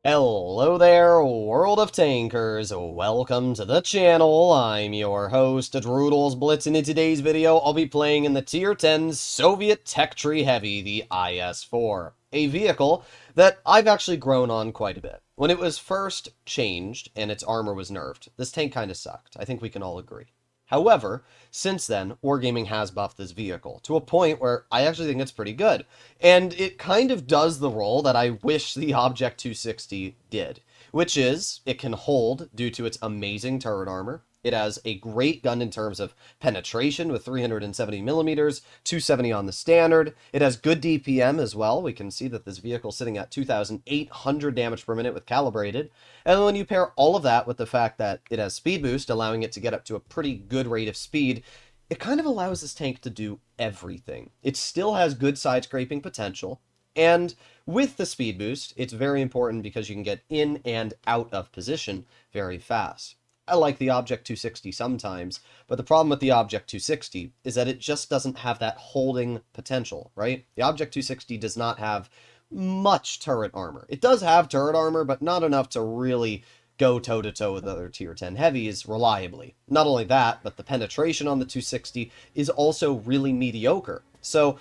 Hello there, world of tankers. Welcome to the channel. I'm your host, Droodles Blitz, and in today's video, I'll be playing in the Tier 10 Soviet Tech Tree Heavy, the IS-4, a vehicle that I've actually grown on quite a bit. When it was first changed and its armor was nerfed, this tank kind of sucked. I think we can all agree. However, since then, Wargaming has buffed this vehicle to a point where I actually think it's pretty good. And it kind of does the role that I wish the Object 260 did, which is it can hold due to its amazing turret armor. It has a great gun in terms of penetration with 370 millimeters, 270 on the standard. It has good DPM as well. We can see that this vehicle is sitting at 2,800 damage per minute with calibrated. And when you pair all of that with the fact that it has speed boost, allowing it to get up to a pretty good rate of speed, it kind of allows this tank to do everything. It still has good side scraping potential, and with the speed boost, it's very important because you can get in and out of position very fast. I like the Object 260 sometimes, but the problem with the Object 260 is that it just doesn't have that holding potential, right? The Object 260 does not have much turret armor. It does have turret armor, but not enough to really go toe-to-toe with other tier 10 heavies reliably. Not only that, but the penetration on the 260 is also really mediocre. So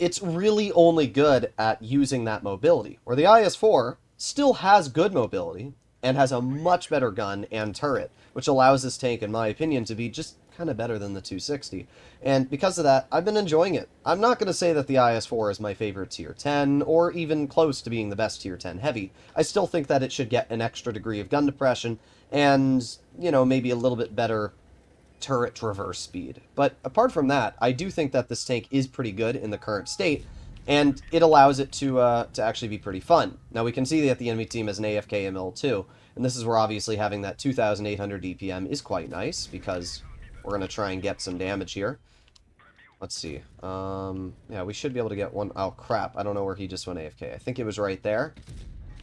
it's really only good at using that mobility, where the IS-4 still has good mobility and has a much better gun and turret, which allows this tank, in my opinion, to be just kind of better than the 260. And because of that, I've been enjoying it. I'm not going to say that the IS-4 is my favorite tier 10, or even close to being the best tier 10 heavy. I still think that it should get an extra degree of gun depression, and, you know, maybe a little bit better turret traverse speed. But apart from that, I do think that this tank is pretty good in the current state, and it allows it to actually be pretty fun. Now we can see that the enemy team has an AFK ML2, and this is where obviously having that 2,800 DPM is quite nice, because we're going to try and get some damage here. Let's see. Yeah, we should be able to get one. Oh, crap. I don't know where he just went AFK. I think it was right there.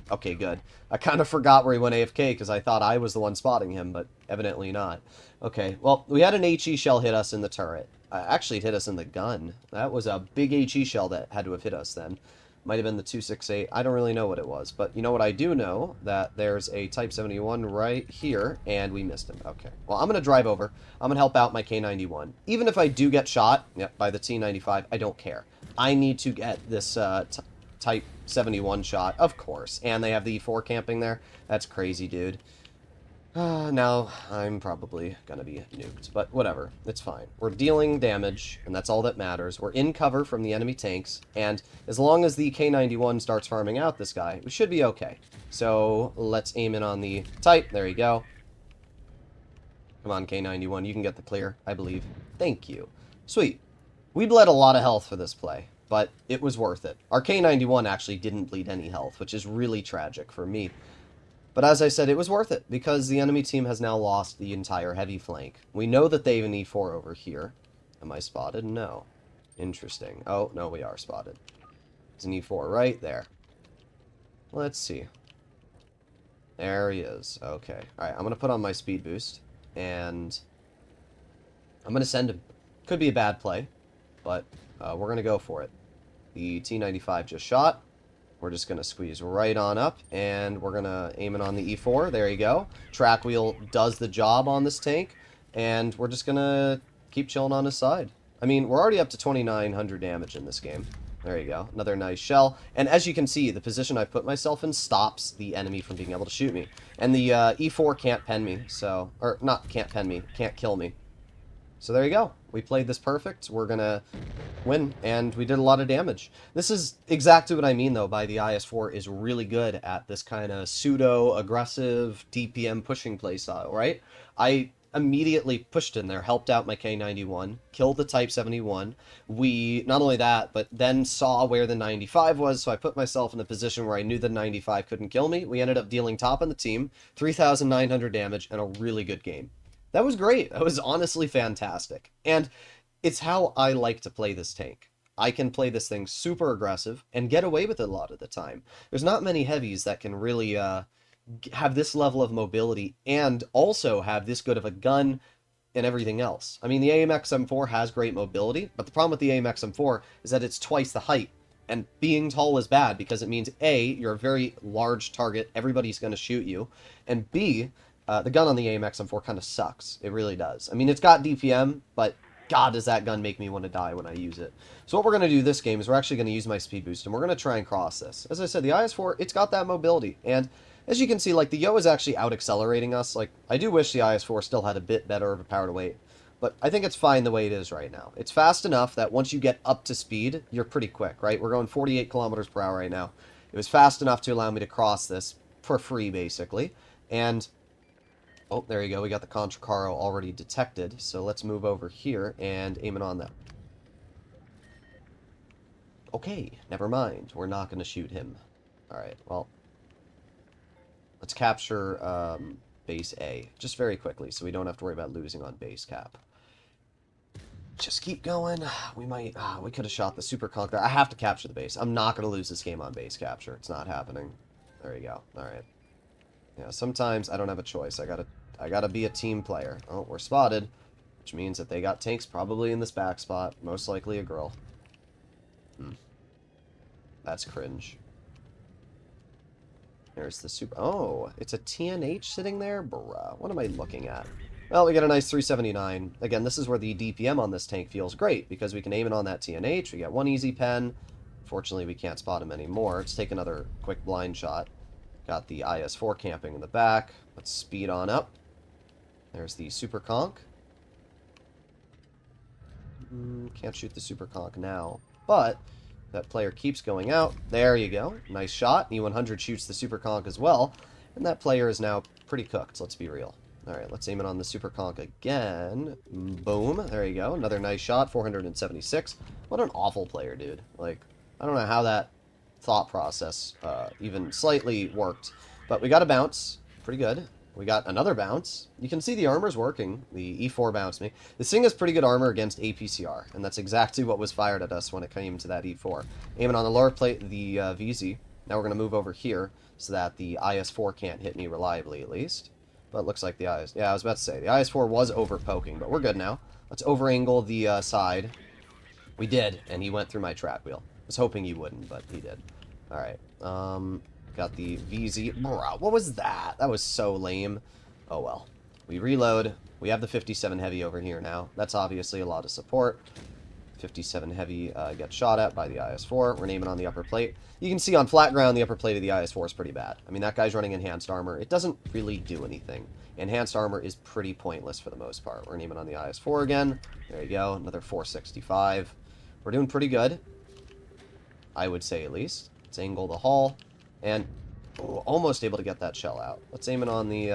Okay, good. I kind of forgot where he went AFK because I thought I was the one spotting him, but evidently not. Okay, well, we had an HE shell hit us in the turret. Actually, it hit us in the gun. That was a big HE shell that had to have hit us then. Might have been the 268. I don't really know what it was. But you know what I do know? That there's a Type 71 right here, and we missed him. Okay. Well, I'm going to drive over. I'm going to help out my K91. Even if I do get shot by the T95, I don't care. I need to get this Type 71 shot, of course. And they have the E4 camping there. That's crazy, dude. Now, I'm probably gonna be nuked, but whatever, it's fine. We're dealing damage, and that's all that matters. We're in cover from the enemy tanks, and as long as the K91 starts farming out this guy, we should be okay. So, let's aim in on the Type. There you go. Come on, K91, you can get the clear, I believe. Thank you. Sweet. We bled a lot of health for this play, but it was worth it. Our K91 actually didn't bleed any health, which is really tragic for me. But as I said, it was worth it, because the enemy team has now lost the entire heavy flank. We know that they have an E4 over here. Am I spotted? No. Interesting. Oh, no, we are spotted. There's an E4 right there. Let's see. There he is. Okay. Alright, I'm going to put on my speed boost, and I'm going to send him. Could be a bad play, but we're going to go for it. The T95 just shot. We're just going to squeeze right on up, and we're going to aim it on the E4. There you go. Track wheel does the job on this tank, and we're just going to keep chilling on his side. I mean, we're already up to 2,900 damage in this game. There you go. Another nice shell. And as you can see, the position I put myself in stops the enemy from being able to shoot me. And the E4 can't pen me, so... Or, not can't pen me, can't kill me. So there you go. We played this perfect. We're going to win, and we did a lot of damage. This is exactly what I mean, though, by the IS-4 is really good at this kind of pseudo-aggressive DPM pushing playstyle, right? I immediately pushed in there, helped out my K91, killed the Type 71. We, not only that, but then saw where the 95 was, so I put myself in a position where I knew the 95 couldn't kill me. We ended up dealing top on the team, 3,900 damage, and a really good game. That was great. That was honestly fantastic. And it's how I like to play this tank. I can play this thing super aggressive and get away with it a lot of the time. There's not many heavies that can really have this level of mobility and also have this good of a gun and everything else. I mean, the AMX M4 has great mobility, but the problem with the AMX M4 is that it's twice the height. And being tall is bad because it means A, you're a very large target, everybody's going to shoot you, and B, the gun on the AMX M4 kind of sucks. It really does. I mean, it's got DPM, but God, does that gun make me want to die when I use it. So what we're going to do this game is we're actually going to use my speed boost, and we're going to try and cross this. As I said, the IS-4, it's got that mobility, and as you can see, like, the Yo is actually out-accelerating us. Like, I do wish the IS-4 still had a bit better of a power to weight, but I think it's fine the way it is right now. It's fast enough that once you get up to speed, you're pretty quick, right? We're going 48 kilometers per hour right now. It was fast enough to allow me to cross this for free, basically, and oh, there you go. We got the Contracaro already detected. So let's move over here and aim it on them. Okay, never mind. We're not going to shoot him. Alright, well. Let's capture base A. Just very quickly, so we don't have to worry about losing on base cap. Just keep going. We might... we could have shot the Super Conk there. I have to capture the base. I'm not going to lose this game on base capture. It's not happening. There you go. Alright. Yeah, sometimes I don't have a choice. I gotta be a team player. Oh, we're spotted, which means that they got tanks probably in this back spot. Most likely a girl. That's cringe. There's the super... Oh, it's a TNH sitting there? Bruh, what am I looking at? Well, we get a nice 379. Again, this is where the DPM on this tank feels great, because we can aim it on that TNH. We get one easy pen. Fortunately, we can't spot him anymore. Let's take another quick blind shot. Got the IS-4 camping in the back. Let's speed on up. There's the Super Conk. Can't shoot the Super Conk now, but that player keeps going out. There you go. Nice shot. E100 shoots the Super Conk as well, and that player is now pretty cooked, let's be real. Alright, let's aim it on the Super Conk again. Boom. There you go. Another nice shot. 476. What an awful player, dude. Like, I don't know how that thought process even slightly worked. But we got a bounce. Pretty good. We got another bounce. You can see the armor's working. The E4 bounced me. This thing has pretty good armor against APCR, and that's exactly what was fired at us when it came to that E4. Aiming on the lower plate, the VZ. Now we're going to move over here so that the IS-4 can't hit me reliably, at least. But it looks like the IS... Yeah, I was about to say, the IS-4 was over-poking, but we're good now. Let's over-angle the side. We did, and he went through my trap wheel. I was hoping he wouldn't, but he did. Alright, got the VZ. Bro, what was that? That was so lame. Oh well. We reload. We have the 57 Heavy over here now. That's obviously a lot of support. 57 Heavy gets shot at by the IS-4. We're naming on the upper plate. You can see on flat ground, the upper plate of the IS-4 is pretty bad. I mean, that guy's running enhanced armor. It doesn't really do anything. Enhanced armor is pretty pointless for the most part. We're naming on the IS-4 again. There you go. Another 465. We're doing pretty good, I would say, at least. Let's angle the hull. And almost able to get that shell out. Let's aim it on the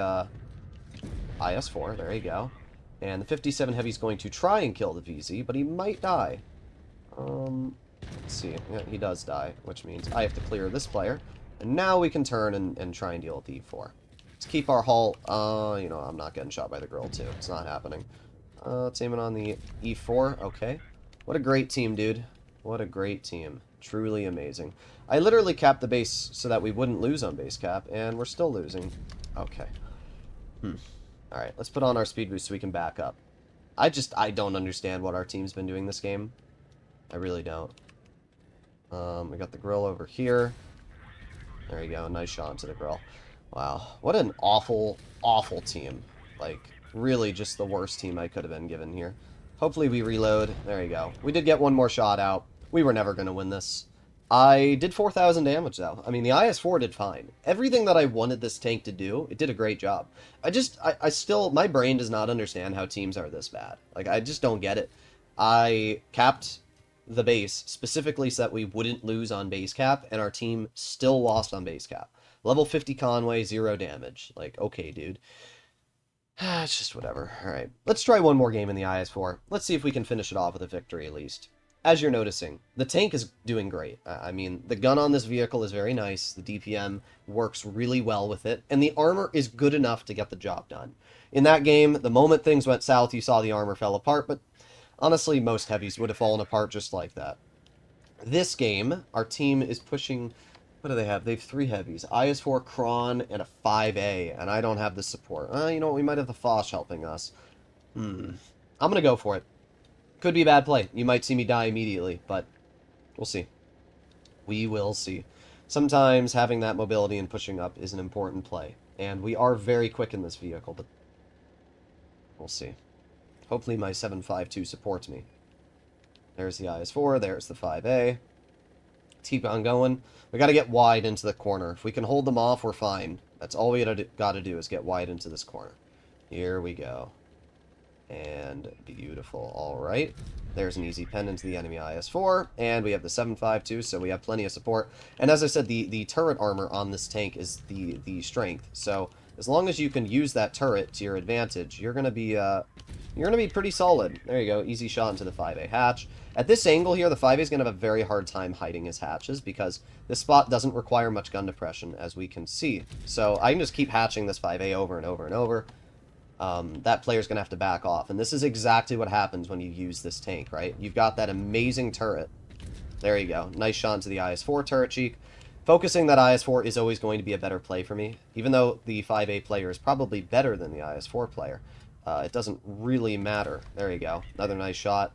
IS-4. There you go. And the 57 Heavy is going to try and kill the VZ, but he might die. Let's see. Yeah, he does die, which means I have to clear this player. And now we can turn and try and deal with the E4. Let's keep our hull... you know, I'm not getting shot by the girl, too. It's not happening. Let's aim it on the E4. Okay. What a great team, dude. What a great team. Truly amazing. I literally capped the base so that we wouldn't lose on base cap, and we're still losing. Okay. Alright, let's put on our speed boost so we can back up. I don't understand what our team's been doing this game. I really don't. We got the grill over here. There you go, nice shot into the grill. Wow, what an awful, awful team. Like, really just the worst team I could have been given here. Hopefully we reload. There you go. We did get one more shot out. We were never going to win this. I did 4,000 damage, though. I mean, the IS-4 did fine. Everything that I wanted this tank to do, it did a great job. I still, my brain does not understand how teams are this bad. Like, I just don't get it. I capped the base specifically so that we wouldn't lose on base cap, and our team still lost on base cap. Level 50 Conway, 0 damage. Like, okay, dude. It's just whatever. Alright, let's try one more game in the IS-4. Let's see if we can finish it off with a victory, at least. As you're noticing, the tank is doing great. I mean, the gun on this vehicle is very nice. The DPM works really well with it. And the armor is good enough to get the job done. In that game, the moment things went south, you saw the armor fell apart. But honestly, most heavies would have fallen apart just like that. This game, our team is pushing... What do they have? They have 3 heavies. IS-4, Kron, and a 5A. And I don't have the support. You know what? We might have the Foch helping us. I'm going to go for it. Could be a bad play. You might see me die immediately, but we'll see. We will see. Sometimes having that mobility and pushing up is an important play. And we are very quick in this vehicle, but we'll see. Hopefully my 7.52 supports me. There's the IS-4, there's the 5A. Keep on going. We got to get wide into the corner. If we can hold them off, we're fine. That's all we got to do is get wide into this corner. Here we go. And beautiful. All right. There's an easy pen into the enemy IS-4, and we have the 7.52, so we have plenty of support. And as I said, the turret armor on this tank is the strength. So as long as you can use that turret to your advantage, you're gonna be pretty solid. There you go. Easy shot into the 5A hatch. At this angle here, the 5A is gonna have a very hard time hiding his hatches because this spot doesn't require much gun depression, as we can see. So I can just keep hatching this 5A over and over and over. That player's going to have to back off. And this is exactly what happens when you use this tank, right? You've got that amazing turret. There you go. Nice shot into the IS-4 turret cheek. Focusing that IS-4 is always going to be a better play for me. Even though the 5A player is probably better than the IS-4 player, it doesn't really matter. There you go. Another nice shot.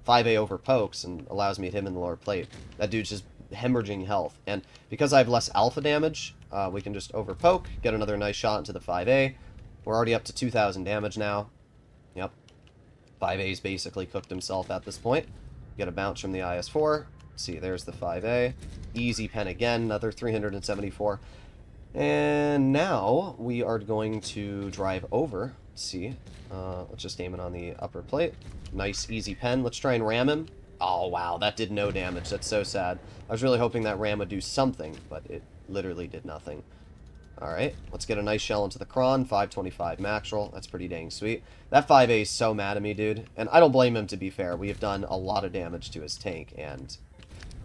5A over pokes and allows me to hit him in the lower plate. That dude's just hemorrhaging health. And because I have less alpha damage, we can just over poke, get another nice shot into the 5A. We're already up to 2,000 damage now. Yep. 5A's basically cooked himself at this point. Get a bounce from the IS-4. See, there's the 5A. Easy pen again, another 374. And now we are going to drive over. See, let's just aim it on the upper plate. Nice, easy pen. Let's try and ram him. Oh, wow, that did no damage. That's so sad. I was really hoping that ram would do something, but it literally did nothing. Alright, let's get a nice shell into the Kron, 525 max roll. That's pretty dang sweet. That 5A is so mad at me, dude. And I don't blame him, to be fair. We have done a lot of damage to his tank, and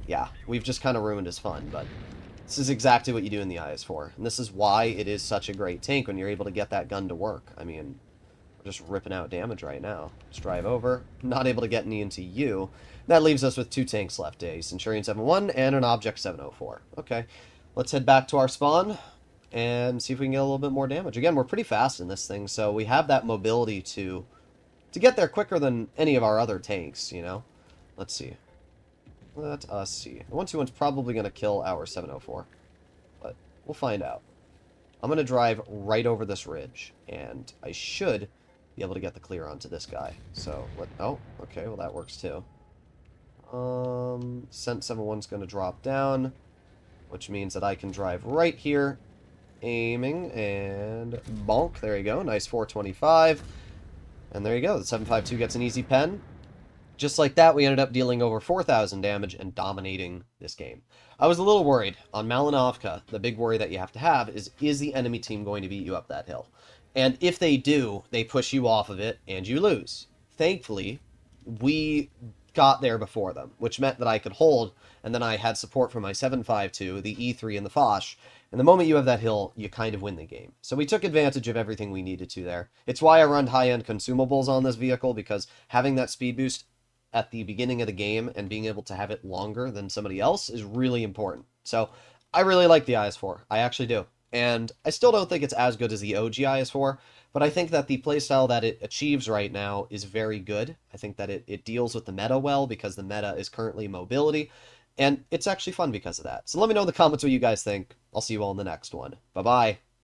yeah, we've just kind of ruined his fun, but this is exactly what you do in the IS-4. And this is why it is such a great tank when you're able to get that gun to work. I mean, we're just ripping out damage right now. Let's drive over. Not able to get any into you. That leaves us with 2 tanks left, a Centurion 7.1 and an Object 704. Okay, let's head back to our spawn and see if we can get a little bit more damage. Again, we're pretty fast in this thing, so we have that mobility to get there quicker than any of our other tanks, you know? Let's see. Let us see. The 121's probably going to kill our 704, but we'll find out. I'm going to drive right over this ridge, and I should be able to get the clear onto this guy. So, oh, okay, well that works too. Cent 7.1's going to drop down, which means that I can drive right here, aiming, and bonk. There you go. Nice 425. And there you go. The 7.52 gets an easy pen. Just like that, we ended up dealing over 4,000 damage and dominating this game. I was a little worried. On Malinovka, the big worry that you have to have is the enemy team going to beat you up that hill? And if they do, they push you off of it, and you lose. Thankfully, we got there before them, which meant that I could hold, and then I had support from my 7.52, the E3, and the Foch. And the moment you have that hill, you kind of win the game. So we took advantage of everything we needed to there. It's why I run high-end consumables on this vehicle, because having that speed boost at the beginning of the game and being able to have it longer than somebody else is really important. So I really like the IS-4. I actually do. And I still don't think it's as good as the OG IS-4, but I think that the playstyle that it achieves right now is very good. I think that it deals with the meta well, because the meta is currently mobility, and it's actually fun because of that. So let me know in the comments what you guys think. I'll see you all in the next one. Bye-bye.